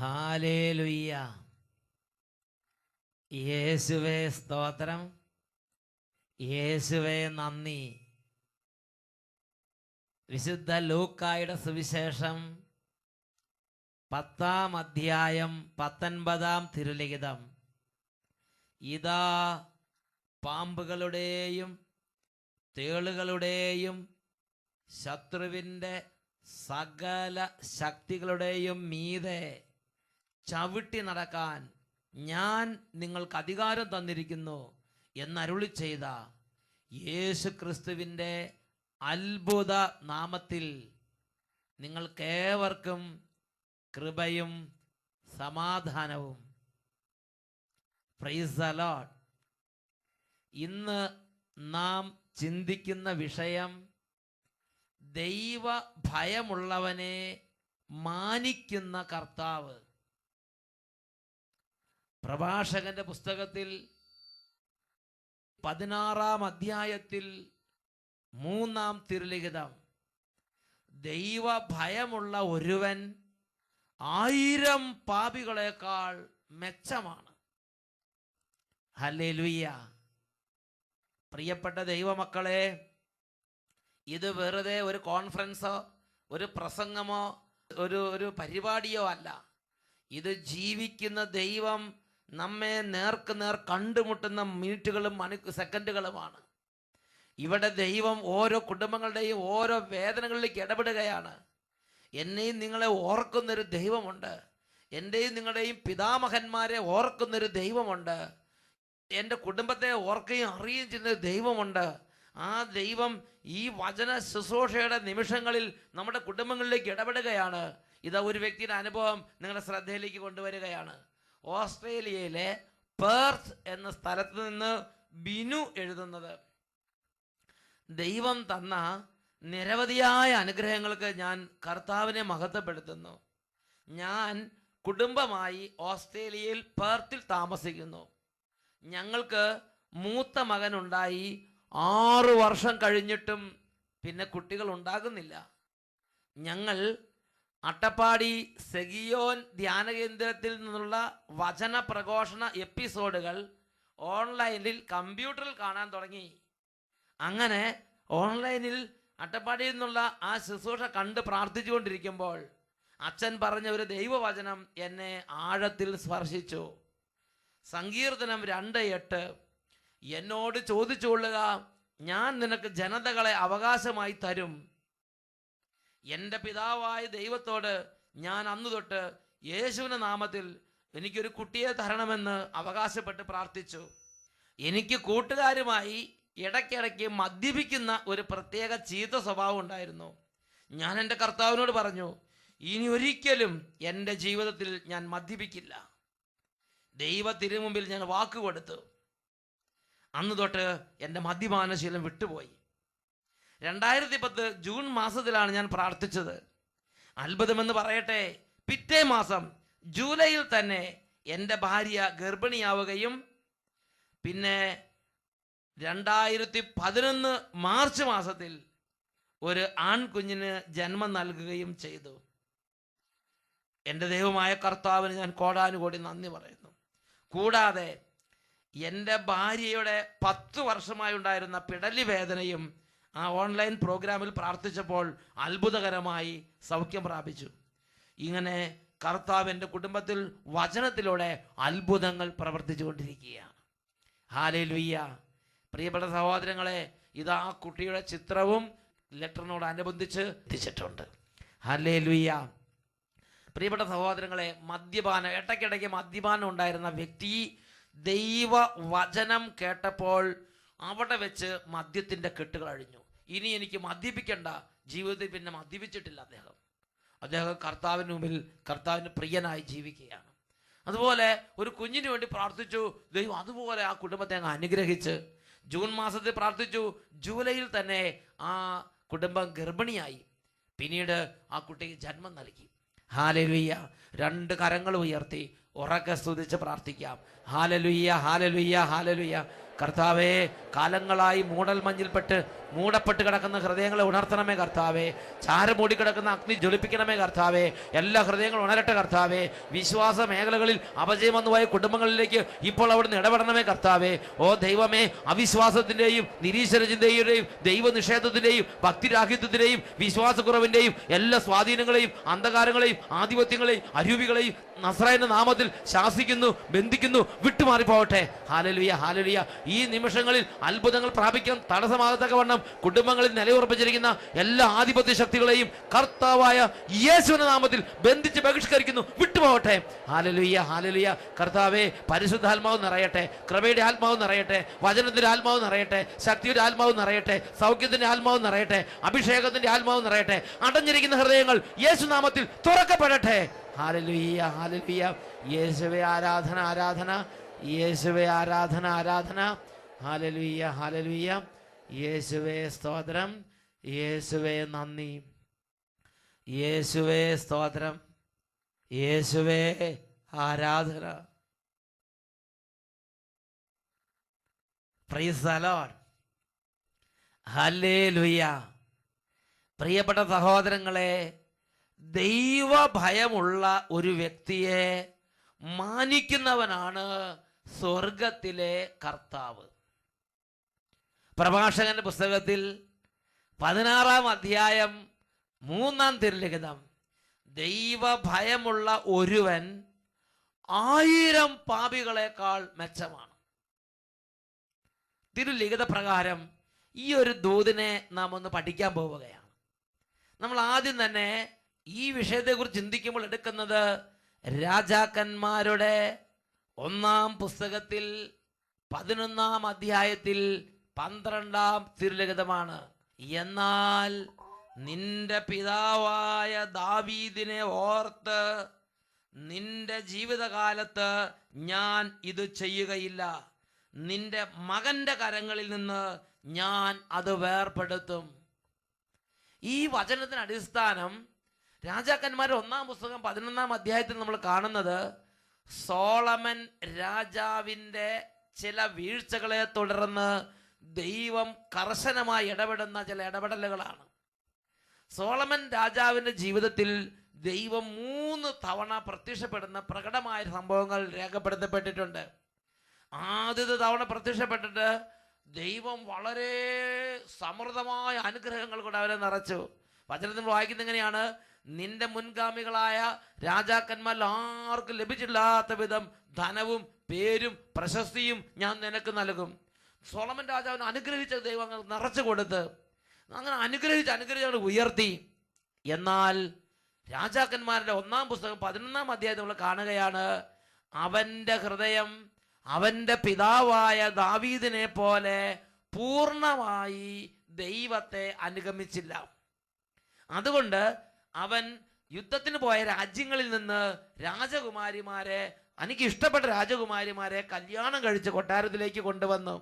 Hallelujah. യേശുവേ സ്തോത്രം, യേശുവേ നന്ദി. വിശുദ്ധ ലൂക്കായുടെ സുവിശേഷം 10-ാം അധ്യായം 19-ാം തിരുലിഖിതം. ഇതാ പാമ്പുകളുടെയും തേളുകളുടെയും ശത്രുവിൻ്റെ സകല ശക്തികളുടെയും മീതെ ചവിട്ടി നടക്കാൻ ഞാൻ നിങ്ങൾക്ക് അധികാരം തന്നിരിക്കുന്നു എന്നരുളി ചെയ്ത യേശു ക്രിസ്തുവിൻ്റെ അത്ഭുത നാമത്തിൽ നിങ്ങൾക്കേവർക്കും കൃപയും സമാധാനവും. Praise the Lord. ഇന്ന് നാം ചിന്തിക്കുന്ന വിഷയം ദൈവ ഭയമുള്ളവനെ മാനിക്കുന്ന കർത്താവ്. പ്രഭാഷകന്റെ പുസ്തകത്തിൽ 16-ാം അധ്യായത്തിൽ 3-ാം തിരുലിഖിതം, ദൈവ ഭയമുള്ള ഒരുവൻ 1000 പാപികളെക്കാൾ മെച്ചമാണ്. ഹല്ലേലൂയ. പ്രിയപ്പെട്ട ദൈവമക്കളെ, ഇത് വെറുതെ ഒരു കോൺഫറൻസോ ഒരു പ്രസംഗമോ ഒരു പരിപാടിയോ അല്ല. ഇത് ജീവിക്കുന്ന ദൈവം നമ്മെ നേർക്ക് നേർ കണ്ടുമുട്ടുന്ന മിനിറ്റുകളും സെക്കൻഡുകളുമാണ്. ഇവിടെ ദൈവം ഓരോ കുടുംബങ്ങളുടെയും ഓരോ വേദനകളിലേക്ക് ഇടപെടുകയാണ്. എന്നെയും നിങ്ങളെ ഓർക്കുന്നൊരു ദൈവമുണ്ട്. എൻ്റെയും നിങ്ങളുടെയും പിതാമഹന്മാരെ ഓർക്കുന്നൊരു ദൈവമുണ്ട്. എൻ്റെ കുടുംബത്തെ ഓർക്കുകയും അറിയുകയും ചെയ്യുന്ന ദൈവമുണ്ട്. ആ ദൈവം ഈ വചന ശുശ്രൂഷയുടെ നിമിഷങ്ങളിൽ നമ്മുടെ കുടുംബങ്ങളിലേക്ക് ഇടപെടുകയാണ്. ഇതാ ഒരു വ്യക്തിയുടെ അനുഭവം നിങ്ങളുടെ ശ്രദ്ധയിലേക്ക് കൊണ്ടുവരികയാണ്. ഓസ്ട്രേലിയയിലെ പെർത്ത് എന്ന സ്ഥലത്ത് നിന്ന് ബിനു എഴുതുന്നത്, ദൈവം തന്ന നിരവധിയായ അനുഗ്രഹങ്ങൾക്ക് ഞാൻ കർത്താവിനെ മഹത്വപ്പെടുത്തുന്നു. ഞാൻ കുടുംബമായി ഓസ്ട്രേലിയയിൽ പെർത്തിൽ താമസിക്കുന്നു. ഞങ്ങൾക്ക് മൂത്ത മകനുണ്ടായി 6 വർഷം കഴിഞ്ഞിട്ടും പിന്നെ കുട്ടികൾ ഉണ്ടാകുന്നില്ല. ഞങ്ങൾ അട്ടപ്പാടി സെഗിയോൻ ധ്യാന കേന്ദ്രത്തിൽ നിന്നുള്ള വചന പ്രഘോഷണ എപ്പിസോഡുകൾ ഓൺലൈനിൽ കമ്പ്യൂട്ടറിൽ കാണാൻ തുടങ്ങി. അങ്ങനെ ഓൺലൈനിൽ അട്ടപ്പാടിയിൽ നിന്നുള്ള ആ ശുശ്രൂഷ കണ്ട് പ്രാർത്ഥിച്ചുകൊണ്ടിരിക്കുമ്പോൾ അച്ഛൻ പറഞ്ഞ ഒരു ദൈവവചനം എന്നെ ആഴത്തിൽ സ്പർശിച്ചു. സങ്കീർത്തനം 2:8, എന്നോട് ചോദിച്ചുകൊള്ളുക, ഞാൻ നിനക്ക് ജനതകളെ അവകാശമായി തരും. എൻ്റെ പിതാവായ ദൈവത്തോട് ഞാൻ അന്നു തൊട്ട് യേശുവിൻ്റെ നാമത്തിൽ എനിക്കൊരു കുട്ടിയെ തരണമെന്ന് അവകാശപ്പെട്ട് പ്രാർത്ഥിച്ചു. എനിക്ക് കൂട്ടുകാരുമായി ഇടയ്ക്കിടയ്ക്ക് മദ്യപിക്കുന്ന ഒരു പ്രത്യേക ചീത്ത സ്വഭാവം ഉണ്ടായിരുന്നു. ഞാൻ എൻ്റെ കർത്താവിനോട് പറഞ്ഞു, ഇനി ഒരിക്കലും എൻ്റെ ജീവിതത്തിൽ ഞാൻ മദ്യപിക്കില്ല. ദൈവ തിരുമുമ്പിൽ ഞാൻ വാക്ക് കൊടുത്തു. അന്ന് തൊട്ട് എൻ്റെ മദ്യപാനശീലം വിട്ടുപോയി. 2010 ജൂൺ മാസത്തിലാണ് ഞാൻ പ്രാർത്ഥിച്ചത്. അത്ഭുതമെന്ന് പറയട്ടെ, പിറ്റേ മാസം ജൂലൈയിൽ തന്നെ എൻ്റെ ഭാര്യ ഗർഭിണിയാവുകയും പിന്നെ 2011 മാർച്ച് മാസത്തിൽ ഒരു ആൺകുഞ്ഞിന് ജന്മം നൽകുകയും ചെയ്തു. എൻ്റെ ദൈവമായ കർത്താവിന് ഞാൻ കോടാനുകോടി നന്ദി പറയുന്നു. കൂടാതെ എൻ്റെ ഭാര്യയുടെ 10 വർഷമായി ഉണ്ടായിരുന്ന പിടലി വേദനയും ആ ഓൺലൈൻ പ്രോഗ്രാമിൽ പ്രാർത്ഥിച്ചപ്പോൾ അത്ഭുതകരമായി സൗഖ്യം പ്രാപിച്ചു. ഇങ്ങനെ കർത്താവ് എൻ്റെ കുടുംബത്തിൽ വചനത്തിലൂടെ അത്ഭുതങ്ങൾ പ്രവർത്തിച്ചു കൊണ്ടിരിക്കുകയാണ്. ഹല്ലേലൂയ. പ്രിയപ്പെട്ട സഹോദരങ്ങളെ, ഇതാ ആ കുട്ടിയുടെ ചിത്രവും ലെറ്ററിനോടനുബന്ധിച്ച് എത്തിച്ചിട്ടുണ്ട്. ഹല്ലേലൂയ. പ്രിയപ്പെട്ട സഹോദരങ്ങളെ, ഇടയ്ക്കിടയ്ക്ക് മദ്യപാനം ഉണ്ടായിരുന്ന വ്യക്തി ദൈവ വചനം കേട്ടപ്പോൾ അവിടെ വെച്ച് മദ്യത്തിൻ്റെ കെട്ടുകൾ അഴിഞ്ഞു. ഇനി എനിക്ക് മദ്യപിക്കേണ്ട. ജീവിതത്തിൽ പിന്നെ മദ്യപിച്ചിട്ടില്ല അദ്ദേഹം കർത്താവിന് മുമ്പിൽ കർത്താവിന് പ്രിയനായി ജീവിക്കുകയാണ്. അതുപോലെ ഒരു കുഞ്ഞിന് വേണ്ടി പ്രാർത്ഥിച്ചു. ദൈവം അതുപോലെ ആ കുടുംബത്തെ അങ്ങ് അനുഗ്രഹിച്ച് ജൂൺ മാസത്തിൽ പ്രാർത്ഥിച്ചു. ജൂലൈയിൽ തന്നെ ആ കുടുംബം ഗർഭിണിയായി. പിന്നീട് ആ കുട്ടിക്ക് ജന്മം നൽകി. ഹല്ലേലൂയ. 2 കരങ്ങൾ ഉയർത്തി ഉറക്കെ സ്തുതിച്ച് പ്രാർത്ഥിക്കാം. Hallelujah, hallelujah, hallelujah. കർത്താവേ, കാലങ്ങളായി മൂടൽമഞ്ഞിൽപ്പെട്ട് മൂടപ്പെട്ട് കിടക്കുന്ന ഹൃദയങ്ങളെ ഉണർത്തണമേ കർത്താവേ. ചാരം മൂടിക്കിടക്കുന്ന അഗ്നി ജ്വലിപ്പിക്കണമേ കർത്താവേ. എല്ലാ ഹൃദയങ്ങളും ഉണരട്ടെ കർത്താവേ. വിശ്വാസ മേഖലകളിൽ അപജയം വന്നുപോയ കുടുംബങ്ങളിലേക്ക് ഇപ്പോൾ അവിടുന്ന് ഇടപെടണമേ കർത്താവേ. ഓ ദൈവമേ, അവിശ്വാസത്തിൻ്റെയും നിരീശ്വരചിന്തയുടെയും ദൈവനിഷേധത്തിൻ്റെയും ഭക്തിരാഹിത്യത്തിൻ്റെയും വിശ്വാസക്കുറവിൻ്റെയും എല്ലാ സ്വാധീനങ്ങളെയും അന്ധകാരങ്ങളെയും ആധിപത്യങ്ങളെയും അരൂപികളെയും നസ്രായന്റെ നാമത്തിൽ ശാസിക്കുന്നു, ബന്ധിക്കുന്നു, വിട്ടുമാറിപ്പോവട്ടെ. Hallelujah, hallelujah. ഈ നിമിഷങ്ങളിൽ അത്ഭുതങ്ങൾ പ്രാപിക്കാൻ തടസ്സമാകത്തക്കവണ്ണം കുടുംബങ്ങളിൽ നിലയുറപ്പിച്ചിരിക്കുന്ന എല്ലാ ആധിപത്യ ശക്തികളെയും കർത്താവായ യേശുവിന്റെ നാമത്തിൽ ബന്ധിച്ച് ബഹിഷ്കരിക്കുന്നു, വിട്ടുപോകട്ടെ. Hallelujah, hallelujah. കർത്താവേ, പരിശുദ്ധാത്മാവ് നിറയട്ടെ, കൃപയുടെ ആത്മാവ് നിറയട്ടെ, വചനത്തിന്റെ ആത്മാവ് നിറയട്ടെ, ശക്തിയുടെ ആത്മാവ് നിറയട്ടെ, സൗഖ്യത്തിന്റെ ആത്മാവ് നിറയട്ടെ, അഭിഷേകത്തിന്റെ ആത്മാവ് നിറയട്ടെ. അടഞ്ഞിരിക്കുന്ന ഹൃദയങ്ങൾ യേശുനാമത്തിൽ തുറക്കപ്പെടട്ടെ. Hallelujah, hallelujah. യേശുവേ ആരാധന, ആരാധന. യേശുവേ ആരാധന, ആരാധന. Hallelujah, hallelujah. യേശുവേ സ്തോത്രം, യേശുവേ നന്ദി, യേശുവേ സ്തോത്രം, യേശുവേ ആരാധന. Praise the Lord. ഹല്ലേലൂയ. പ്രിയപ്പെട്ട സഹോദരങ്ങളെ, ദൈവഭയമുള്ള ഒരു വ്യക്തിയെ മാനിക്കുന്നവനാണ് സ്വർഗത്തിലെ കർത്താവ്. പ്രഭാഷകന്റെ പുസ്തകത്തിൽ 16-ാം അധ്യായം 3-ാം തിരുലിഖിതം, ദൈവഭയമുള്ള ഒരുവൻ 1000 പാപികളെക്കാൾ മെച്ചമാണ്. തിരുലിഖിത പ്രകാരം ഈ ഒരു ദൂതിനെ നാം ഒന്ന് പഠിക്കാൻ പോവുകയാണ്. നമ്മൾ ആദ്യം തന്നെ ഈ വിഷയത്തെക്കുറിച്ച് ചിന്തിക്കുമ്പോൾ എടുക്കുന്നത് രാജാക്കന്മാരുടെ 1-ാം പുസ്തകത്തിൽ 11-ാം അധ്യായത്തിൽ 12-ാം തിരുലിഖിതമാണ്. എന്നാൽ നിന്റെ പിതാവായ ദാവീദിനെ ഓർത്ത് നിന്റെ ജീവിതകാലത്ത് ഞാൻ ഇത് ചെയ്യുകയില്ല. നിന്റെ മകന്റെ കരങ്ങളിൽ നിന്ന് ഞാൻ അത് വേർപെടുത്തും. ഈ വചനത്തിന് അടിസ്ഥാനം രാജാക്കന്മാരുടെ 1-ാം പുസ്തകം 11-ാം അധ്യായത്തിൽ നമ്മൾ കാണുന്നത് സോളമൻ രാജാവിൻ്റെ ചില വീഴ്ചകളെ തുടർന്ന് ദൈവം കർശനമായി ഇടപെടുന്ന ചില ഇടപെടലുകളാണ്. സോളമൻ രാജാവിൻ്റെ ജീവിതത്തിൽ ദൈവം 3 തവണ പ്രത്യക്ഷപ്പെടുന്ന പ്രകടമായ സംഭവങ്ങൾ രേഖപ്പെടുത്തപ്പെട്ടിട്ടുണ്ട്. ആദ്യത്തെ തവണ പ്രത്യക്ഷപ്പെട്ടിട്ട് ദൈവം വളരെ സമൃദ്ധമായ അനുഗ്രഹങ്ങൾ കൊണ്ട് അവരെ നിറച്ചു. വചനത്തിൽ വായിക്കുന്നത് എങ്ങനെയാണ്? നിന്റെ മുൻഗാമികളായ രാജാക്കന്മാരിൽ ആർക്കും ലഭിച്ചില്ലാത്ത വിധം ധനവും പേരും പ്രശസ്തിയും ഞാൻ നിനക്ക് നൽകും. സോളമൻ രാജാവിനെ അനുഗ്രഹിച്ച ദൈവം നിറച്ചു കൊടുത്ത് അങ്ങനെ അനുഗ്രഹിച്ച് ഉയർത്തി. എന്നാൽ രാജാക്കന്മാരുടെ 1-ാം പുസ്തകം 11-ാം അധ്യായം നമ്മൾ കാണുകയാണ്, അവൻ്റെ ഹൃദയം അവൻ്റെ പിതാവായ ദാവീദിനെ പോലെ പൂർണ്ണമായി ദൈവത്തെ അനുഗമിച്ചില്ല. അതുകൊണ്ട് അവൻ യുദ്ധത്തിന് പോയ രാജ്യങ്ങളിൽ നിന്ന് രാജകുമാരിമാരെ, എനിക്ക് ഇഷ്ടപ്പെട്ട രാജകുമാരിമാരെ കല്യാണം കഴിച്ച് കൊട്ടാരത്തിലേക്ക് കൊണ്ടുവന്നു.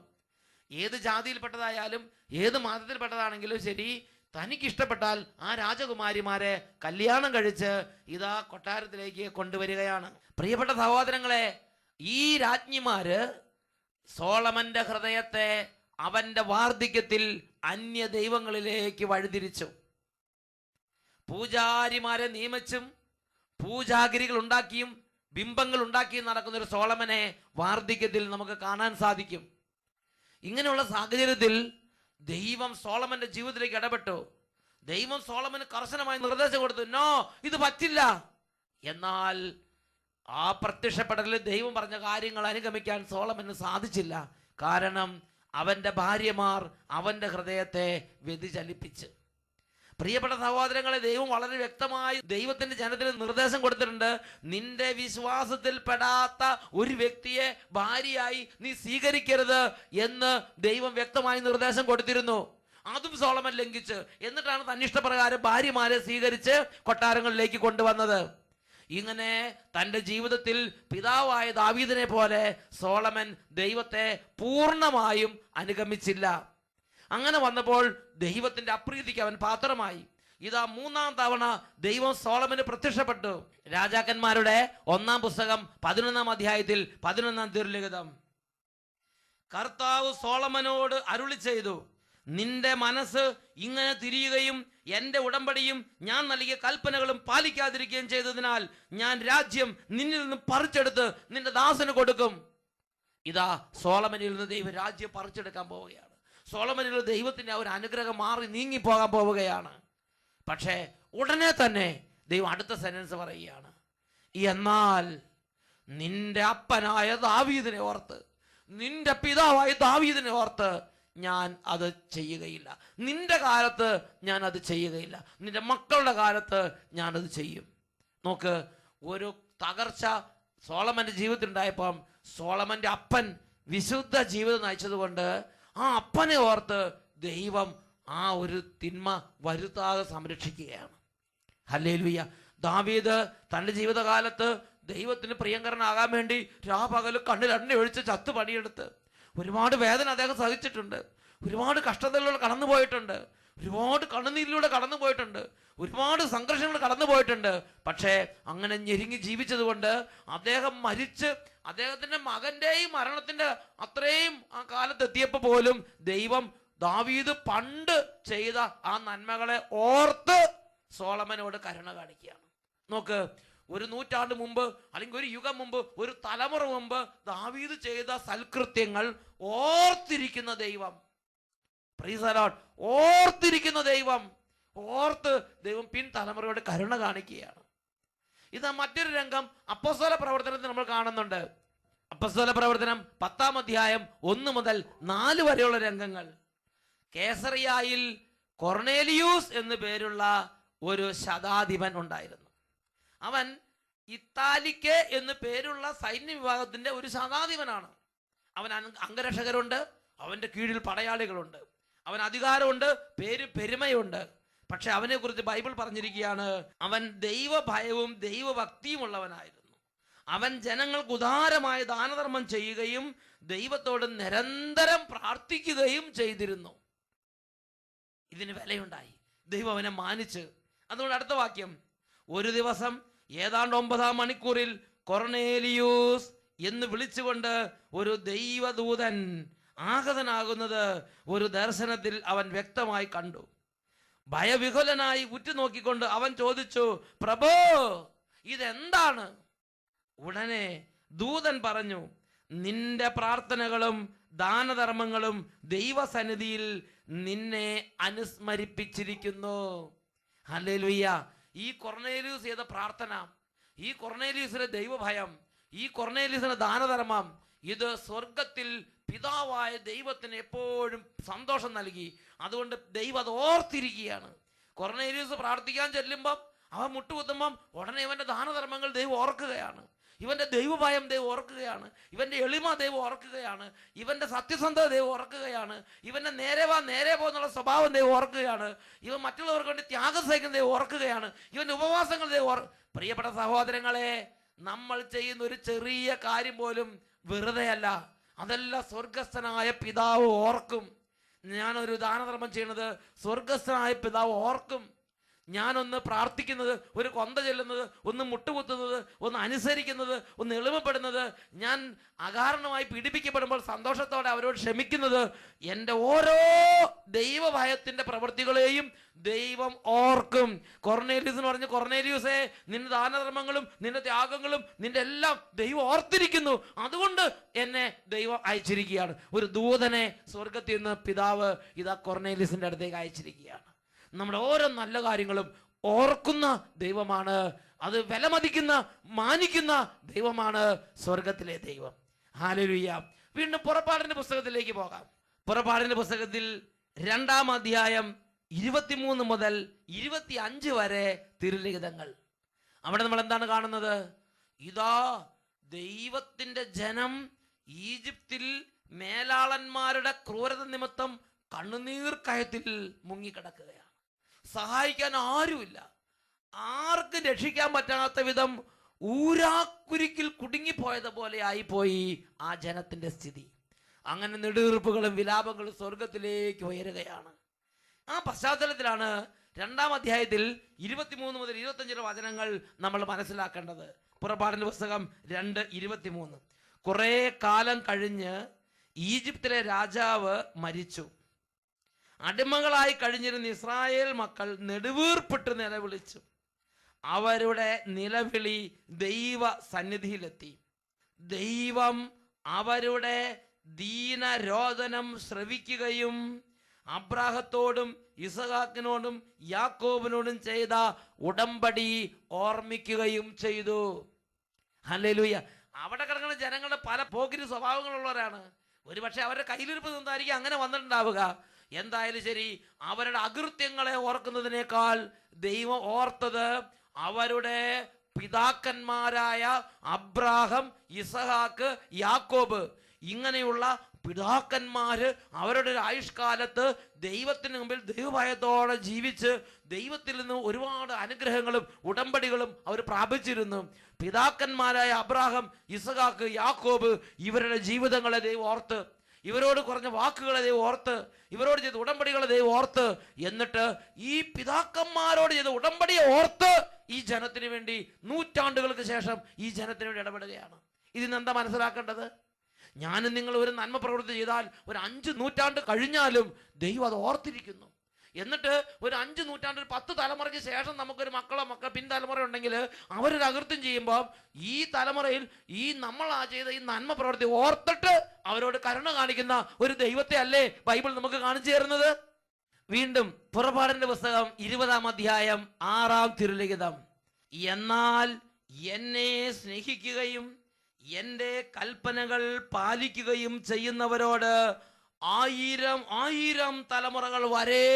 ഏത് ജാതിയിൽപ്പെട്ടതായാലും ഏത് മതത്തിൽപ്പെട്ടതാണെങ്കിലും ശരി, തനിക്കിഷ്ടപ്പെട്ടാൽ ആ രാജകുമാരിമാരെ കല്യാണം കഴിച്ച് ഇതാ കൊട്ടാരത്തിലേക്ക് കൊണ്ടുവരികയാണ്. പ്രിയപ്പെട്ട സഹോദരങ്ങളെ, ഈ രാജ്ഞിമാര് സോളമന്റെ ഹൃദയത്തെ അവന്റെ വാർദ്ധക്യത്തിൽ അന്യ ദൈവങ്ങളിലേക്ക് വഴിതിരിച്ചു. പൂജാരിമാരെ നിയമിച്ചും പൂജാഗിരികൾ ഉണ്ടാക്കിയും ബിംബങ്ങൾ ഉണ്ടാക്കിയും നടക്കുന്ന ഒരു സോളമനെ വാർദ്ധക്യത്തിൽ നമുക്ക് കാണാൻ സാധിക്കും. ഇങ്ങനെയുള്ള സാഹചര്യത്തിൽ ദൈവം സോളമന്റെ ജീവിതത്തിലേക്ക് ഇടപെട്ടു. ദൈവം സോളമന് കർശനമായി നിർദ്ദേശം കൊടുത്തു, നോ, ഇത് പറ്റില്ല. എന്നാൽ ആ പ്രത്യക്ഷപ്പെടലിൽ ദൈവം പറഞ്ഞ കാര്യങ്ങൾ അനുഗമിക്കാൻ സോളമന് സാധിച്ചില്ല. കാരണം അവന്റെ ഭാര്യമാർ അവന്റെ ഹൃദയത്തെ വ്യതിചലിപ്പിച്ച്. പ്രിയപ്പെട്ട സഹോദരങ്ങളെ, ദൈവം വളരെ വ്യക്തമായി ദൈവത്തിന്റെ ജനത്തിന് നിർദ്ദേശം കൊടുത്തിട്ടുണ്ട്. നിന്റെ വിശ്വാസത്തിൽ പെടാത്ത ഒരു വ്യക്തിയെ ഭാര്യയായി നീ സ്വീകരിക്കരുത് എന്ന് ദൈവം വ്യക്തമായി നിർദ്ദേശം കൊടുത്തിരുന്നു. അതും സോളമൻ ലംഘിച്ച് എന്നിട്ടാണ് തന്നിഷ്ടപ്രകാരം ഭാര്യമാരെ സ്വീകരിച്ച് കൊട്ടാരങ്ങളിലേക്ക് കൊണ്ടുവന്നത്. ഇങ്ങനെ തൻ്റെ ജീവിതത്തിൽ പിതാവായ ദാവീദിനെ പോലെ സോളമൻ ദൈവത്തെ പൂർണ്ണമായും അനുഗമിച്ചില്ല. അങ്ങനെ വന്നപ്പോൾ ദൈവത്തിന്റെ അപ്രീതിക്ക് അവൻ പാത്രമായി. ഇതാ 3-ാം തവണ ദൈവം സോളമന് പ്രത്യക്ഷപ്പെട്ടു. രാജാക്കന്മാരുടെ 1-ാം പുസ്തകം 11-ാം അധ്യായത്തിൽ 11-ാം തിരുലിഖിതം, കർത്താവ് സോളമനോട് അരുളി ചെയ്തു, നിന്റെ മനസ്സ് ഇങ്ങനെ തിരിയുകയും എൻ്റെ ഉടമ്പടിയും ഞാൻ നൽകിയ കൽപ്പനകളും പാലിക്കാതിരിക്കുകയും ചെയ്തതിനാൽ ഞാൻ രാജ്യം നിന്നിൽ നിന്ന് പറിച്ചെടുത്ത് നിന്റെ ദാസന് കൊടുക്കും. ഇതാ സോളമനിൽ നിന്ന് ദൈവം രാജ്യം പറിച്ചെടുക്കാൻ പോവുകയാണ്. സോളമനിൽ ദൈവത്തിന്റെ ഒരു അനുഗ്രഹം മാറി നീങ്ങിപ്പോകാൻ പോവുകയാണ്. പക്ഷേ ഉടനെ തന്നെ ദൈവം അടുത്ത സെന്റൻസ് പറയുകയാണ്, എന്നാൽ നിന്റെ അപ്പനായ ദാവീദിനെ ഓർത്ത്, നിന്റെ പിതാവായ ദാവീദിനെ ഓർത്ത് ഞാൻ അത് ചെയ്യുകയില്ല. നിന്റെ കാലത്ത് ഞാൻ അത് ചെയ്യുകയില്ല, നിന്റെ മക്കളുടെ കാലത്ത് ഞാനത് ചെയ്യും. നോക്ക്, ഒരു തകർച്ച സോളമന്റെ ജീവിതത്തിൽ ഉണ്ടായപ്പം സോളമന്റെ അപ്പൻ വിശുദ്ധ ജീവിതം നയിച്ചതുകൊണ്ട് ആ അപ്പനെ ഓർത്ത് ദൈവം ആ ഒരു തിന്മ വരുത്താതെ സംരക്ഷിക്കുകയാണ്. ഹല്ലേലൂയ. ദാവീദ് തൻ്റെ ജീവിതകാലത്ത് ദൈവത്തിന് പ്രിയങ്കരനാകാൻ വേണ്ടി രാപകൽ കണ്ണിൽ എണ്ണ ഒഴിച്ച് ചത്തു പണിയെടുത്ത് ഒരുപാട് വേദന അദ്ദേഹം സഹിച്ചിട്ടുണ്ട്, ഒരുപാട് കഷ്ടതകളിലൂടെ കടന്നു പോയിട്ടുണ്ട്, ഒരുപാട് കണ്ണുനീരിലൂടെ കടന്നു പോയിട്ടുണ്ട്, ഒരുപാട് സംഘർഷങ്ങൾ കടന്നു പോയിട്ടുണ്ട്. പക്ഷേ അങ്ങനെ ഞെരുങ്ങി ജീവിച്ചത് കൊണ്ട് അദ്ദേഹം മരിച്ച് അദ്ദേഹത്തിന്റെ മകന്റെയും മരണത്തിന്റെ അത്രയും ആ കാലത്തെത്തിയപ്പോൾ പോലും ദൈവം ദാവീദ് പണ്ട് ചെയ്ത ആ നന്മകളെ ഓർത്ത് സോളമനോട് കരുണ കാണിക്കുകയാണ്. നോക്ക്, ഒരു നൂറ്റാണ്ട് മുമ്പ് അല്ലെങ്കിൽ ഒരു യുഗം മുമ്പ്, ഒരു തലമുറ മുമ്പ് ദാവീദ് ചെയ്ത സൽകൃത്യങ്ങൾ ഓർത്തിരിക്കുന്ന ദൈവം, പ്രൈസ് ദി ലോർഡ്, ഓർത്തിരിക്കുന്ന ദൈവം, ഓർത്ത് ദൈവം പിൻ തലമുറയോട് കരുണ കാണിക്കുകയാണ്. ഇത് മറ്റൊരു രംഗം അപ്പോസ്തല പ്രവർത്തനത്തിൽ നമ്മൾ കാണുന്നുണ്ട്. അപ്പോസ്തല പ്രവർത്തനം 10-ാം അധ്യായം 1 മുതൽ 4 വരെയുള്ള രംഗങ്ങൾ. കേസറിയായിൽ കൊർണേലിയൂസ് എന്നു പേരുള്ള ഒരു ശതാധിപൻ ഉണ്ടായിരുന്നു. അവൻ ഇത്താലിക്ക് എന്ന് പേരുള്ള സൈന്യ വിഭാഗത്തിന്റെ ഒരു ശതാധിപനാണ്. അവൻ അംഗരക്ഷകരുണ്ട്, അവന്റെ കീഴിൽ പടയാളികളുണ്ട്, അവൻ അധികാരമുണ്ട്, പെരുമയുണ്ട്. പക്ഷെ അവനെ കുറിച്ച് ബൈബിൾ പറഞ്ഞിരിക്കുകയാണ്, അവൻ ദൈവഭയവും ദൈവഭക്തിയും ഉള്ളവനായിരുന്നു. അവൻ ജനങ്ങൾക്ക് ഉദാരമായ ദാനധർമ്മം ചെയ്യുകയും ദൈവത്തോട് നിരന്തരം പ്രാർത്ഥിക്കുകയും ചെയ്തിരുന്നു. ഇതിന് വിലയുണ്ടായി, ദൈവം അവനെ മാനിച്ച്. അതുകൊണ്ട് അടുത്ത വാക്യം, ഒരു ദിവസം ഏതാണ്ട് 9-ാം മണിക്കൂറിൽ കൊർണേലിയൂസ് എന്ന് വിളിച്ചുകൊണ്ട് ഒരു ദൈവദൂതൻ ആഗതനാകുന്നത് ഒരു ദർശനത്തിൽ അവൻ വ്യക്തമായി കണ്ടു. ഭയവിഹുലനായി ഉറ്റുനോക്കിക്കൊണ്ട് അവൻ ചോദിച്ചു, പ്രഭോ, ഇതെന്താണ്? ഉടനെ ദൂതൻ പറഞ്ഞു, നിന്റെ പ്രാർത്ഥനകളും ദാനധർമ്മങ്ങളും ദൈവസന്നിധിയിൽ നിന്നെ അനുസ്മരിപ്പിച്ചിരിക്കുന്നു. ഹല്ലേലൂയ. ഈ കൊർണേലിയൂസ് ചെയ്ത പ്രാർത്ഥന, ഈ കൊർണേലിയൂസിന്റെ ദൈവഭയം, ഈ കൊർണേലിയൂസിന്റെ ദാനധർമ്മം, ഇത് സ്വർഗത്തിൽ പിതാവായ ദൈവത്തിന് എപ്പോഴും സന്തോഷം നൽകി. അതുകൊണ്ട് ദൈവം അത് ഓർത്തിരിക്കുകയാണ്. കൊർണേലിയൂസ് പ്രാർത്ഥിക്കാൻ ചെല്ലുമ്പം, അവൻ മുട്ടുകുത്തുമ്പം ഉടനെ ഇവന്റെ ദാനധർമ്മങ്ങൾ ദൈവം ഓർക്കുകയാണ്, ഇവന്റെ ദൈവഭയം ദൈവം ഓർക്കുകയാണ്, ഇവന്റെ എളിമ ദൈവം ഓർക്കുകയാണ്, ഇവന്റെ സത്യസന്ധത ദൈവം ഓർക്കുകയാണ്, ഇവന്റെ നേരെ പോ എന്നുള്ള സ്വഭാവം ദൈവം ഓർക്കുകയാണ്, ഇവൻ മറ്റുള്ളവർക്ക് വേണ്ടി ത്യാഗം സഹിക്കുന്ന ദൈവം ഓർക്കുകയാണ്, ഇവന്റെ ഉപവാസങ്ങൾ ദൈവം പ്രിയപ്പെട്ട സഹോദരങ്ങളെ, നമ്മൾ ചെയ്യുന്ന ഒരു ചെറിയ കാര്യം പോലും വെറുതെയല്ല. അതെല്ലാം സ്വർഗസ്ഥനായ പിതാവ് ഓർക്കും. ഞാനൊരു ദാനധർമ്മം ചെയ്യുന്നത് സ്വർഗസ്ഥനായ പിതാവ് ഓർക്കും. ഞാനൊന്ന് പ്രാർത്ഥിക്കുന്നത്, ഒരു കൊന്ത ചെല്ലുന്നത്, ഒന്ന് മുട്ടുകുത്തുന്നത്, ഒന്ന് അനുസരിക്കുന്നത്, ഒന്ന് എളിമപ്പെടുന്നത്, ഞാൻ അകാരണമായി പീഡിപ്പിക്കപ്പെടുമ്പോൾ സന്തോഷത്തോടെ അവരോട് ക്ഷമിക്കുന്നത്, എൻ്റെ ഓരോ ദൈവഭയത്തിന്റെ പ്രവൃത്തികളെയും ദൈവം ഓർക്കും. കൊർണേലിയൂസിന് പറഞ്ഞു, കൊർണേലിയൂസേ, നിന്റെ ദാനധർമ്മങ്ങളും നിന്റെ ത്യാഗങ്ങളും നിന്റെ എല്ലാം ദൈവം ഓർത്തിരിക്കുന്നു, അതുകൊണ്ട് എന്നെ ദൈവം അയച്ചിരിക്കുകയാണ്. ഒരു ദൂതനെ സ്വർഗത്തിൽ നിന്ന് പിതാവ് ഇതാ കൊർണേലിയൂസിന്റെ അടുത്തേക്ക് അയച്ചിരിക്കുകയാണ്. നമ്മുടെ ഓരോ നല്ല കാര്യങ്ങളും ഓർക്കുന്ന ദൈവമാണ്, അത് വിലമതിക്കുന്ന മാനിക്കുന്ന ദൈവമാണ് സ്വർഗത്തിലെ ദൈവം. ഹല്ലേലൂയ. വീണ്ടും പുറപ്പാടിന്റെ പുസ്തകത്തിലേക്ക് പോകാം. പുറപ്പാടിന്റെ പുസ്തകത്തിൽ 2-ാം അധ്യായം 23 മുതൽ 25 വരെ തിരുലിഖിതങ്ങൾ. അവിടെ നമ്മൾ എന്താണ് കാണുന്നത്? ഇതാ ദൈവത്തിന്റെ ജനം ഈജിപ്തിൽ മേലാളന്മാരുടെ ക്രൂരത നിമിത്തം കണ്ണുനീർ കയത്തിൽ മുങ്ങിക്കിടക്കുകയാണ്. സഹായിക്കാൻ ആരുമില്ല, ആർക്കും രക്ഷിക്കാൻ പറ്റാത്ത വിധം ഊരാക്കുരുക്കിൽ കുടുങ്ങിപ്പോയതുപോലെ ആയിപ്പോയി ആ ജനത്തിന്റെ സ്ഥിതി. അങ്ങനെ നെടുവീർപ്പുകളും വിലാപങ്ങളും സ്വർഗത്തിലേക്ക് ഉയരുകയാണ്. ആ പശ്ചാത്തലത്തിലാണ് 2-ാം അധ്യായത്തിൽ 23 മുതൽ 25 വചനങ്ങൾ നമ്മൾ മനസ്സിലാക്കേണ്ടത്. പുറപ്പാടിന്റെ പുസ്തകം 2:23. കുറെ കാലം കഴിഞ്ഞ് ഈജിപ്തിലെ രാജാവ് മരിച്ചു. അടിമകളായി കഴിഞ്ഞിരുന്ന ഇസ്രായേൽ മക്കൾ നെടുവീർപ്പിട്ട് നിലവിളിച്ചു. അവരുടെ നിലവിളി ദൈവ സന്നിധിയിലെത്തി. ദൈവം അവരുടെ ദീനരോദനം ശ്രവിക്കുകയും അബ്രാഹത്തോടും ഇസഹാക്കിനോടും യാക്കോബിനോടും ചെയ്ത ഉടമ്പടി ഓർമ്മിക്കുകയും ചെയ്തു. ഹല്ലേലൂയ. അവിടെ കിടക്കുന്ന ജനങ്ങളുടെ പല പോക്കിരി സ്വഭാവങ്ങളുള്ളവരാണ്. ഒരുപക്ഷെ അവരുടെ കയ്യിലിരിപ്പ് നിന്നായിരിക്കും അങ്ങനെ വന്നിട്ടുണ്ടാവുക. എന്തായാലും ശരി, അവരുടെ അകൃത്യങ്ങളെ ഓർക്കുന്നതിനേക്കാൾ ദൈവം ഓർത്തത് അവരുടെ പിതാക്കന്മാരായ അബ്രാഹം, ഇസഹാക്ക്, യാക്കോബ്, ഇങ്ങനെയുള്ള പിതാക്കന്മാര് അവരുടെ ഒരു ആയുഷ്കാലത്ത് ദൈവത്തിന് മുമ്പിൽ ദൈവഭയത്തോടെ ജീവിച്ച് ദൈവത്തിൽ നിന്ന് ഒരുപാട് അനുഗ്രഹങ്ങളും ഉടമ്പടികളും അവർ പ്രാപിച്ചിരുന്നു. പിതാക്കന്മാരായ അബ്രാഹം, ഇസഹാക്ക്, യാക്കോബ്, ഇവരുടെ ജീവിതങ്ങളെ ദൈവം ഓർത്ത്, ഇവരോട് കുറഞ്ഞ വാക്കുകളെ ദൈവം ഓർത്ത്, ഇവരോട് ചെയ്ത ഉടമ്പടികളെ ദൈവം ഓർത്ത്, എന്നിട്ട് ഈ പിതാക്കന്മാരോട് ചെയ്ത ഉടമ്പടിയെ ഓർത്ത് ഈ ജനത്തിന് വേണ്ടി നൂറ്റാണ്ടുകൾക്ക് ശേഷം ഈ ജനത്തിന് വേണ്ടി ഇടപെടുകയാണ്. ഇതിന് എന്താ മനസ്സിലാക്കേണ്ടത്? ഞാനും നിങ്ങൾ ഒരു നന്മ പ്രവൃത്തി ചെയ്താൽ ഒരു 5 നൂറ്റാണ്ട് കഴിഞ്ഞാലും ദൈവം അത് ഓർത്തിരിക്കുന്നു. എന്നിട്ട് ഒരു 5 നൂറ്റാണ്ട്, 10 തലമുറയ്ക്ക് ശേഷം നമുക്കൊരു പിൻതലമുറ ഉണ്ടെങ്കിൽ അവരൊരു അകൃത്യം ചെയ്യുമ്പോൾ ഈ തലമുറയിൽ ഈ നമ്മൾ ചെയ്ത ഈ നന്മ പ്രവൃത്തി ഓർത്തിട്ട് അവരോട് കരുണ കാണിക്കുന്ന ഒരു ദൈവത്തെ അല്ലേ ബൈബിൾ നമുക്ക് കാണിച്ചു തരുന്നത്? വീണ്ടും പുറപ്പാടിന്റെ പുസ്തകം 20-ാം അധ്യായം 6-ാം തിരുലിഖിതം. എന്നാൽ എന്നെ സ്നേഹിക്കുകയും എൻ്റെ കൽപ്പനകൾ പാലിക്കുകയും ചെയ്യുന്നവരോട് 1000 തലമുറകൾ വരെ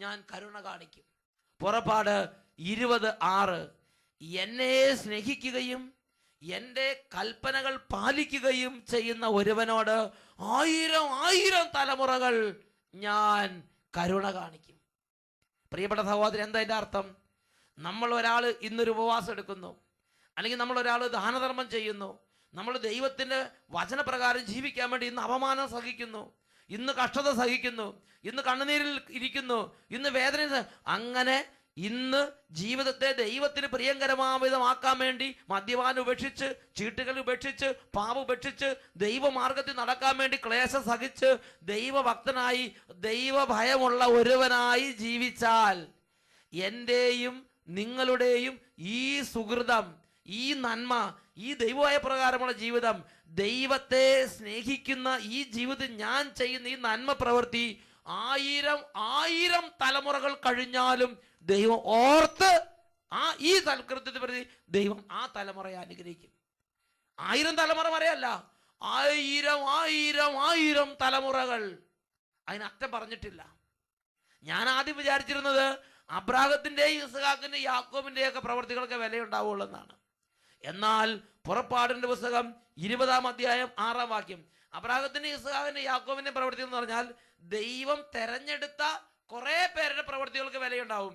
ഞാൻ കരുണ കാണിക്കും. പുറപ്പാട് 20:6. എന്നെ സ്നേഹിക്കുകയും എൻ്റെ കൽപ്പനകൾ പാലിക്കുകയും ചെയ്യുന്ന ഒരുവനോട് 1000 തലമുറകൾ ഞാൻ കരുണ കാണിക്കും. പ്രിയപ്പെട്ട സഹോദരൻ, എന്താ ഇതിൻ്റെ അർത്ഥം? നമ്മൾ ഒരാൾ ഇന്നൊരു ഉപവാസം എടുക്കുന്നു, അല്ലെങ്കിൽ നമ്മൾ ഒരാൾ ദാനധർമ്മം ചെയ്യുന്നു, നമ്മൾ ദൈവത്തിൻ്റെ വചനപ്രകാരം ജീവിക്കാൻ വേണ്ടി ഇന്ന് അപമാനം സഹിക്കുന്നു, ഇന്ന് കഷ്ടത സഹിക്കുന്നു, ഇന്ന് കണ്ണുനീരിൽ ഇരിക്കുന്നു, ഇന്ന് വേദന, അങ്ങനെ ഇന്ന് ജീവിതത്തെ ദൈവത്തിന് പ്രിയങ്കരമാവിധമാക്കാൻ വേണ്ടി മദ്യപാനം ഉപേക്ഷിച്ച്, ചീട്ടുകൾ ഉപേക്ഷിച്ച്, പാപം ഉപേക്ഷിച്ച് ദൈവമാർഗത്തിൽ നടക്കാൻ വേണ്ടി ക്ലേശം സഹിച്ച് ദൈവഭക്തനായി ദൈവഭയമുള്ള ഒരുവനായി ജീവിച്ചാൽ എൻ്റെയും നിങ്ങളുടെയും ഈ സുഹൃതം, ഈ നന്മ, ഈ ദൈവമായ പ്രകാരമുള്ള ജീവിതം, ദൈവത്തെ സ്നേഹിക്കുന്ന ഈ ജീവിതം, ഞാൻ ചെയ്യുന്ന ഈ നന്മ പ്രവൃത്തി 1000 തലമുറകൾ കഴിഞ്ഞാലും ദൈവം ഓർത്ത് ഈ സൽകൃത്യത്തെ പ്രതി ദൈവം ആ തലമുറയെ അനുഗ്രഹിക്കും. 1000 തലമുറ വരെയല്ല, 1000 തലമുറകൾ. അതിനറ്റം പറഞ്ഞിട്ടില്ല. ഞാൻ ആദ്യം വിചാരിച്ചിരുന്നത് അബ്രാഹത്തിൻ്റെയും ഇസ്ഹാക്കിൻ്റെയും യാക്കോബിൻ്റെയും ഒക്കെ പ്രവൃത്തികൾക്ക് വിലയുണ്ടാവുള്ളൂ എന്നാണ്. എന്നാൽ പുറപ്പാടിന്റെ പുസ്തകം 20-ാം അധ്യായം 6-ാം വാക്യം, അബ്രാഹത്തിന്റെ, ഇസ്ഹാക്കിന്റെ, യാക്കോബിന്റെ പ്രവൃത്തി എന്ന് പറഞ്ഞാൽ ദൈവം തെരഞ്ഞെടുത്ത കുറെ പേരുടെ പ്രവൃത്തികൾക്ക് വിലയുണ്ടാവും.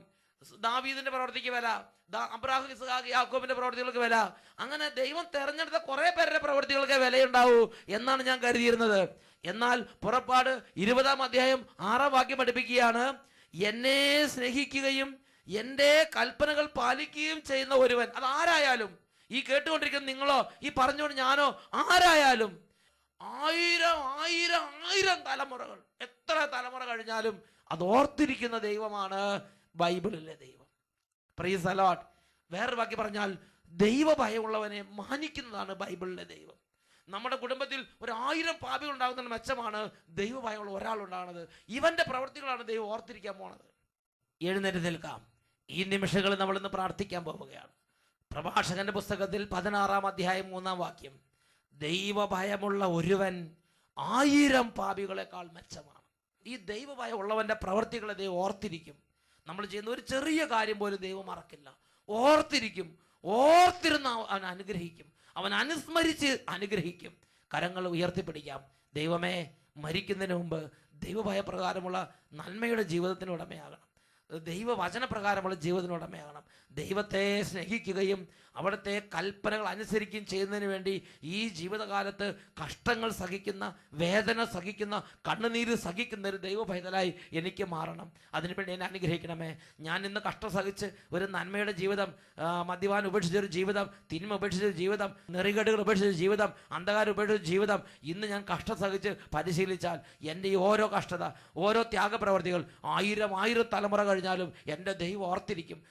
ദാവീദിന്റെ പ്രവൃത്തിക്ക് വില, അബ്രാഹം, ഇസ്ഹാക്ക്, യാക്കോബിന്റെ പ്രവൃത്തികൾക്ക് വില, അങ്ങനെ ദൈവം തെരഞ്ഞെടുത്ത കുറെ പേരുടെ പ്രവൃത്തികൾക്ക് വിലയുണ്ടാവൂ എന്നാണ് ഞാൻ കരുതിയിരുന്നത്. എന്നാൽ പുറപ്പാട് 20-ാം അധ്യായം 6-ാം വാക്യം പഠിപ്പിക്കുകയാണ്, എന്നെ സ്നേഹിക്കുകയും എൻ്റെ കൽപ്പനകൾ പാലിക്കുകയും ചെയ്യുന്ന ഒരുവൻ, അത് ആരായാലും, ഈ കേട്ടുകൊണ്ടിരിക്കുന്ന നിങ്ങളോ, ഈ പറഞ്ഞുകൊണ്ട് ഞാനോ, ആരായാലും 1000 തലമുറകൾ, എത്ര തലമുറ കഴിഞ്ഞാലും അത് ഓർത്തിരിക്കുന്ന ദൈവമാണ് ബൈബിളിലെ ദൈവം. Praise the Lord. വേറൊരു വാക്കി പറഞ്ഞാൽ ദൈവഭയമുള്ളവനെ മാനിക്കുന്നതാണ് ബൈബിളിലെ ദൈവം. നമ്മുടെ കുടുംബത്തിൽ 1000 പാപികൾ ഉണ്ടാകുന്ന മെച്ചമാണ് ദൈവഭയമുള്ള ഒരാളുണ്ടാകുന്നത്. ഇവന്റെ പ്രവൃത്തികളാണ് ദൈവം ഓർത്തിരിക്കാൻ പോണത്. എഴുന്നേറ്റ് നിൽക്കാം. ഈ നിമിഷങ്ങളിൽ നമ്മൾ ഇന്ന് പ്രാർത്ഥിക്കാൻ പോവുകയാണ്. പ്രഭാഷകന്റെ പുസ്തകത്തിൽ 16-ാം അധ്യായം 3-ാം വാക്യം, ദൈവഭയമുള്ള ഒരുവൻ 1000 പാപികളെക്കാൾ മെച്ചമാണ്. ഈ ദൈവഭയം ഉള്ളവന്റെ പ്രവൃത്തികളെ ദൈവം ഓർത്തിരിക്കും. നമ്മൾ ചെയ്യുന്ന ഒരു ചെറിയ കാര്യം പോലും ദൈവം മറക്കില്ല, ഓർത്തിരിക്കും. ഓർത്തിരുന്ന അവൻ അനുഗ്രഹിക്കും, അവൻ അനുസ്മരിച്ച് അനുഗ്രഹിക്കും. കരങ്ങൾ ഉയർത്തിപ്പിടിക്കാം. ദൈവമേ, മരിക്കുന്നതിന് മുമ്പ് ദൈവഭയപ്രകാരമുള്ള നന്മയുടെ ജീവിതത്തിന് ഉടമയാകണം. ദൈവവചനപ്രകാരമുള്ള ജീവിതത്തിനുടമയാകണം. ദൈവത്തെ സ്നേഹിക്കുകയും അവിടുത്തെ കൽപ്പനകൾ അനുസരിക്കുകയും ചെയ്യുന്നതിന് വേണ്ടി ഈ ജീവിതകാലത്ത് കഷ്ടങ്ങൾ സഹിക്കുന്ന, വേദന സഹിക്കുന്ന, കണ്ണുനീര് സഹിക്കുന്ന ഒരു ദൈവ പൈതലായി എനിക്ക് മാറണം. അതിനുവേണ്ടി എന്നെ അനുഗ്രഹിക്കണമേ. ഞാൻ ഇന്ന് കഷ്ടം സഹിച്ച് ഒരു നന്മയുടെ ജീവിതം, മദ്യപാനം ഉപേക്ഷിച്ചൊരു ജീവിതം, തിന്മ ഉപേക്ഷിച്ചൊരു ജീവിതം, നെറികേടുകൾ ഉപേക്ഷിച്ച ജീവിതം, അന്ധകാരം ഉപേക്ഷിച്ച ജീവിതം ഇന്ന് ഞാൻ കഷ്ടം സഹിച്ച് പരിശീലിച്ചാൽ എൻ്റെ ഈ ഓരോ കഷ്ടത, ഓരോ ത്യാഗപ്രവർത്തികൾ 1000 തലമുറ കഴിഞ്ഞാലും എൻ്റെ ദൈവം ഓർത്തിരിക്കും.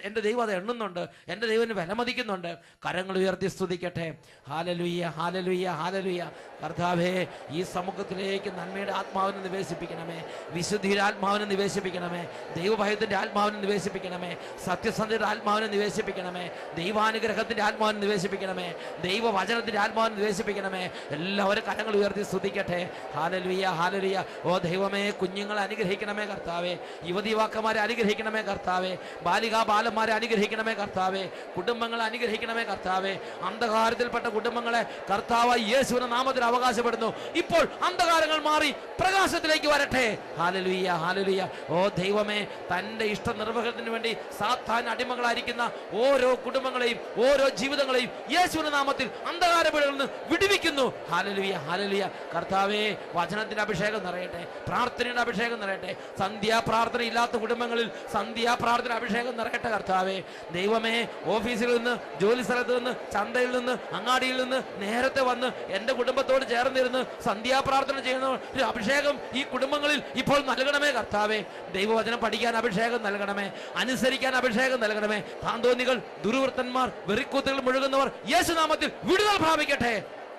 എൻ്റെ ദൈവം അത് എണ്ണുന്നുണ്ട്. എൻ്റെ ദൈവന് വിലമതിക്കുന്നുണ്ട്. കരങ്ങൾ ഉയർത്തി സ്തുതിക്കട്ടെ. ഹാലലുയ്യ, ഹാലലുയ്യ, ഹാലലുയ്യ. കർത്താവേ, ഈ സമൂഹത്തിലേക്ക് നന്മയുടെ ആത്മാവിനെ നിവേശിപ്പിക്കണമേ, വിശുദ്ധിയുടെ ആത്മാവിനെ നിവേശിപ്പിക്കണമേ, ദൈവഭയത്തിൻ്റെ ആത്മാവിനെ നിവേശിപ്പിക്കണമേ, സത്യസന്ധയുടെ ആത്മാവിനെ നിവേശിപ്പിക്കണമേ, ദൈവാനുഗ്രഹത്തിൻ്റെ ആത്മാവിനെ നിവേശിപ്പിക്കണമേ, ദൈവവചനത്തിൻ്റെ ആത്മാവിനെ നിവേശിപ്പിക്കണമേ. എല്ലാവരും കരങ്ങൾ ഉയർത്തി സ്തുതിക്കട്ടെ. ഹാലലുയ്യ, ഹാലലുയ്യ. ഓ ദൈവമേ, കുഞ്ഞുങ്ങളെ അനുഗ്രഹിക്കണമേ കർത്താവേ, യുവതിവാക്കന്മാരെ അനുഗ്രഹിക്കണമേ കർത്താവേ, ബാലികാബാലന്മാരെ അനുഗ്രഹിക്കണമേ കർത്താവേ, കുടുംബങ്ങളെ അനുഗ്രഹിക്കണമേ കർത്താവേ. അന്ധകാരത്തിൽപ്പെട്ട കുടുംബങ്ങളെ കർത്താവ് യേശുവിന്റെ നാമത്തിൽ അവകാശപ്പെടുന്നു. ഇപ്പോൾ അന്ധകാരങ്ങൾ മാറി പ്രകാശത്തിലേക്ക് വരട്ടെ. Hallelujah, hallelujah. ഓ ദൈവമേ, തന്റെ ഇഷ്ട നിർവഹണത്തിന് വേണ്ടി സാത്താൻ അടിമകളായിരിക്കുന്ന ഓരോ കുടുംബങ്ങളെയും ഓരോ ജീവിതങ്ങളെയും യേശുവിന്റെ നാമത്തിൽ അന്ധകാരങ്ങളിൽ നിന്ന് വിടുവിക്കുന്നു. Hallelujah, hallelujah. കർത്താവേ, വചനത്തിന്റെ അഭിഷേകം നിറയട്ടെ, പ്രാർത്ഥനയുടെ അഭിഷേകം നിറയട്ടെ. സന്ധ്യാപ്രാർത്ഥന ഇല്ലാത്ത കുടുംബങ്ങളിൽ സന്ധ്യാപ്രാർത്ഥന അഭിഷേകം നിറയട്ടെ കർത്താവേ. ദൈവമേ, ഓഫീസിൽ നിന്ന്, ജോലി സ്ഥലത്ത് നിന്ന്, ചന്തയിൽ നിന്ന്, അങ്ങാടിയിൽ നിന്ന് നേരത്തെ വന്ന് എൻ്റെ കുടുംബത്തോട് ചേർന്നിരുന്ന് സന്ധ്യാപ്രാർത്ഥന ചെയ്യുന്ന ഒരു അഭിഷേകം ഈ കുടുംബങ്ങളിൽ ഇപ്പോൾ നൽകണമേ കർത്താവേ. ദൈവവചനം പഠിക്കാൻ അഭിഷേകം നൽകണമേ, അനുസരിക്കാൻ അഭിഷേകം നൽകണമേ. താന്തോന്നികൾ, ദുർവൃത്തന്മാർ, വെറിക്കൂത്തുകൾ മുഴുകുന്നവർ യേശുനാമത്തിൽ വിടുതൽ പ്രാപിക്കട്ടെ.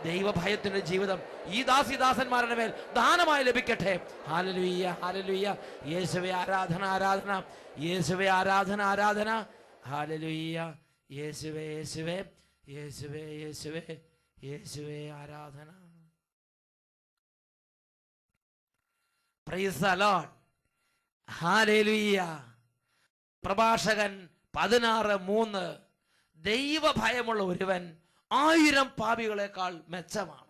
ദൈവഭയത്തിന്റെ ജീവിതം ഈ ദാസിദാസന്മാരുടെ മേൽ ദാനമായി ലഭിക്കട്ടെ. Hallelujah, hallelujah. യേശുവേ ആരാധന, ആരാധന. യേശുവേ ആരാധന, ആരാധന. ഹല്ലേലൂയ. യേശുവേ, യേശുവേ, യേശുവേ, യേശുവേ, യേശുവേ ആരാധന. Praise the Lord. ഹല്ലേലൂയ. പ്രഭാഷകൻ 16:3. ദൈവഭയമുള്ള ഒരുവൻ 1000 പാപികളെക്കാൾ മെച്ചമാണ്.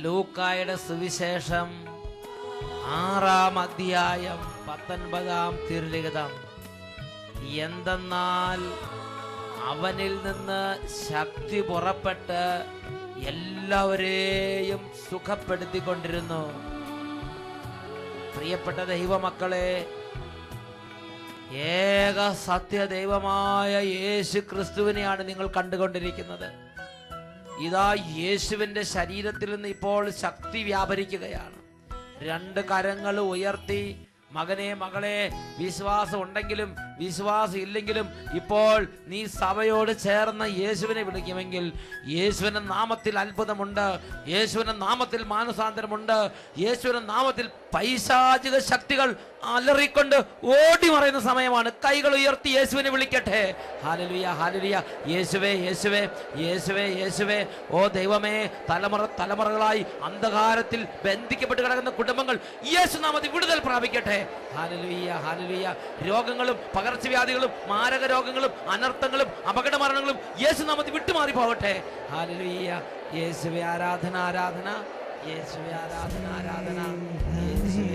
ലൂക്കായുടെ സുവിശേഷം 6-ാം അധ്യായം 19-ാം തിരുലിഖിതം. എന്തെന്നാൽ അവനിൽ നിന്ന് ശക്തി പുറപ്പെട്ട് എല്ലാവരെയും സുഖപ്പെടുത്തിക്കൊണ്ടിരുന്നു. പ്രിയപ്പെട്ട ദൈവമക്കളെ, ഏക സത്യദൈവമായ യേശു ക്രിസ്തുവിനെയാണ് നിങ്ങൾ കണ്ടുകൊണ്ടിരിക്കുന്നത്. ഇതാ യേശുവിൻ്റെ ശരീരത്തിൽ നിന്ന് ഇപ്പോൾ ശക്തി വ്യാപരിക്കുകയാണ്. രണ്ട് കരങ്ങൾ ഉയർത്തി, മകനെ മകളെ, വിശ്വാസം ഉണ്ടെങ്കിലും വിശ്വാസം ഇല്ലെങ്കിലും ഇപ്പോൾ നീ സഭയോട് ചേർന്ന് യേശുവിനെ വിളിക്കുമെങ്കിൽ യേശുവിന്റെ നാമത്തിൽ അത്ഭുതമുണ്ട്, യേശുവിന്റെ നാമത്തിൽ മാനസാന്തരമുണ്ട്, യേശുവിന്റെ നാമത്തിൽ പൈശാചിക ശക്തികൾ അലറിക്കൊണ്ട് ഓടി മറയുന്ന സമയമാണ്. കൈകൾ ഉയർത്തി യേശുവിനെ വിളിക്കട്ടെ. Hallelujah, hallelujah. യേശുവേ, യേശുവേ, യേശുവേ, യേശുവേ. ഓ ദൈവമേ, തലമുറകളായി അന്ധകാരത്തിൽ ബന്ധിക്കപ്പെട്ട് കിടക്കുന്ന കുടുംബങ്ങൾ യേശുനാമത്തിൽ വിടുതൽ പ്രാപിക്കട്ടെ. Hallelujah, hallelujah. രോഗങ്ങളും പകർച്ചവ്യാധികളും മാരക രോഗങ്ങളും അനർത്ഥങ്ങളും അപകട മരണങ്ങളും യേശുനാമത്തിൽ വിട്ടുമാറി പോകട്ടെ. ഹല്ലേലൂയ. യേശുവേ ആരാധന, ആരാധന. യേശുവേ ആരാധന, ആരാധന. യേശുവേ